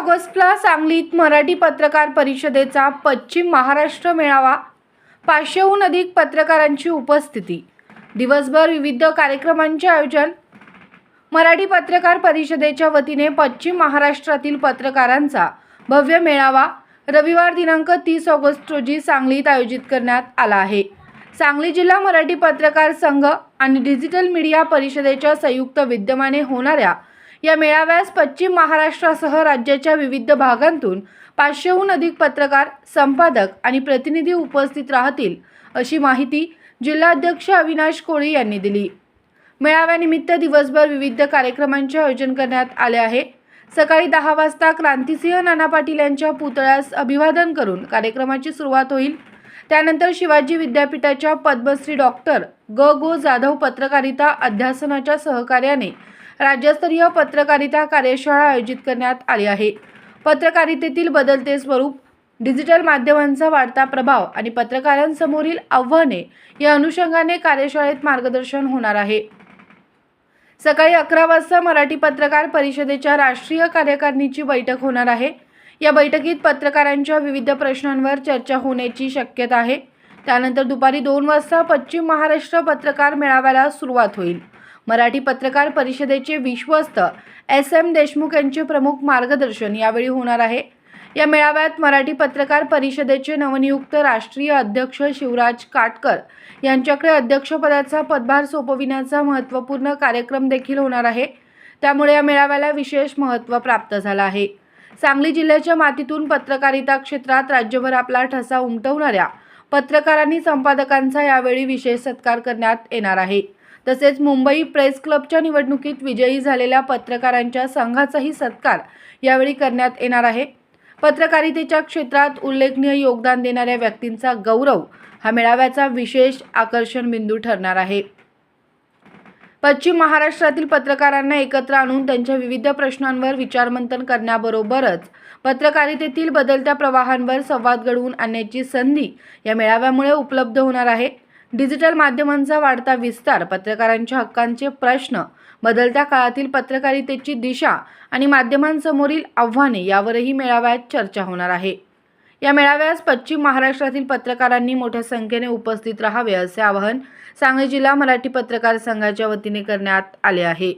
ऑगस्टला सांगलीत मराठी पत्रकार परिषदेचा पश्चिम महाराष्ट्र मेळावा, 500हून अधिक पत्रकारांची उपस्थिती, दिवसभर विविध कार्यक्रमांचे आयोजन। मराठी पत्रकार परिषदेच्या वतीने पश्चिम महाराष्ट्रातील पत्रकारांचा भव्य मेळावा रविवार दिनांक 30 ऑगस्ट रोजी सांगलीत आयोजित करण्यात आला आहे। सांगली जिल्हा मराठी पत्रकार संघ आणि डिजिटल मीडिया परिषदेच्या संयुक्त विद्यमाने होणाऱ्या या मेळाव्यास पश्चिम महाराष्ट्रासह राज्याच्या विविध भागांतून 500हून अधिक पत्रकार, संपादक आणि प्रतिनिधी उपस्थित राहतील, अशी माहिती जिल्हाध्यक्ष अविनाश कोळी यांनी दिली। मेळाव्यानिमित्त दिवसभर विविध कार्यक्रमांचे आयोजन करण्यात आले आहे। सकाळी 10 वाजता क्रांतिसिंह नाना पाटील यांच्या पुतळ्यास अभिवादन करून कार्यक्रमाची सुरुवात होईल। त्यानंतर शिवाजी विद्यापीठाच्या पद्मश्री डॉक्टर गो जाधव पत्रकारिता अध्यासनाच्या सहकार्याने राज्यस्तरीय पत्रकारिता कार्यशाळा आयोजित करण्यात आली आहे। पत्रकारितेतील बदलते स्वरूप, डिजिटल माध्यमांचा वाढता प्रभाव आणि पत्रकारांसमोरील आव्हाने या अनुषंगाने कार्यशाळेत मार्गदर्शन होणार आहे। सकाळी 11 वाजता मराठी पत्रकार परिषदेच्या राष्ट्रीय कार्यकारिणीची बैठक होणार आहे। या बैठकीत पत्रकारांच्या विविध प्रश्नांवर चर्चा होण्याची शक्यता आहे। त्यानंतर दुपारी 2 वाजता पश्चिम महाराष्ट्र पत्रकार मेळाव्याला सुरुवात होईल। मराठी पत्रकार परिषदेचे विश्वस्त SM देशमुख यांचे प्रमुख मार्गदर्शन यावेळी होणार आहे। या मेळाव्यात मराठी पत्रकार परिषदेचे नवनियुक्त राष्ट्रीय अध्यक्ष शिवराज काटकर यांच्याकडे अध्यक्षपदाचा पदभार सोपविण्याचा महत्त्वपूर्ण कार्यक्रम देखील होणार आहे। त्यामुळे या मेळाव्याला विशेष महत्त्व प्राप्त झालं आहे। सांगली जिल्ह्याच्या मातीतून पत्रकारिता क्षेत्रात राज्यभर आपला ठसा उमटवणाऱ्या पत्रकारांनी संपादकांचा यावेळी विशेष सत्कार करण्यात येणार आहे। तसेच मुंबई प्रेस क्लबच्या निवडणुकीत विजयी झालेल्या पत्रकारांच्या संघाचाही सत्कार यावेळी करण्यात येणार आहे। पत्रकारितेच्या क्षेत्रात उल्लेखनीय योगदान देणाऱ्या व्यक्तींचा गौरव हा मेळाव्याचा विशेष आकर्षण बिंदू ठरणार आहे। पश्चिम महाराष्ट्रातील पत्रकारांना एकत्र आणून त्यांच्या विविध प्रश्नांवर विचारमंथन करण्याबरोबरच पत्रकारितेतील बदलत्या प्रवाहांवर संवाद घडवून आणण्याची संधी या मेळाव्यामुळे उपलब्ध होणार आहे। डिजिटल माध्यमांचा वाढता विस्तार, पत्रकारांच्या हक्कांचे प्रश्न, बदलत्या काळातील पत्रकारितेची दिशा आणि माध्यमांसमोरील आव्हाने यावरही मेळाव्यात चर्चा होणार आहे। या मेळाव्यास पश्चिम महाराष्ट्रातील पत्रकारांनी मोठ्या संख्येने उपस्थित राहावे असे आवाहन सांगली जिल्हा मराठी पत्रकार संघाच्या वतीने करण्यात आले आहे।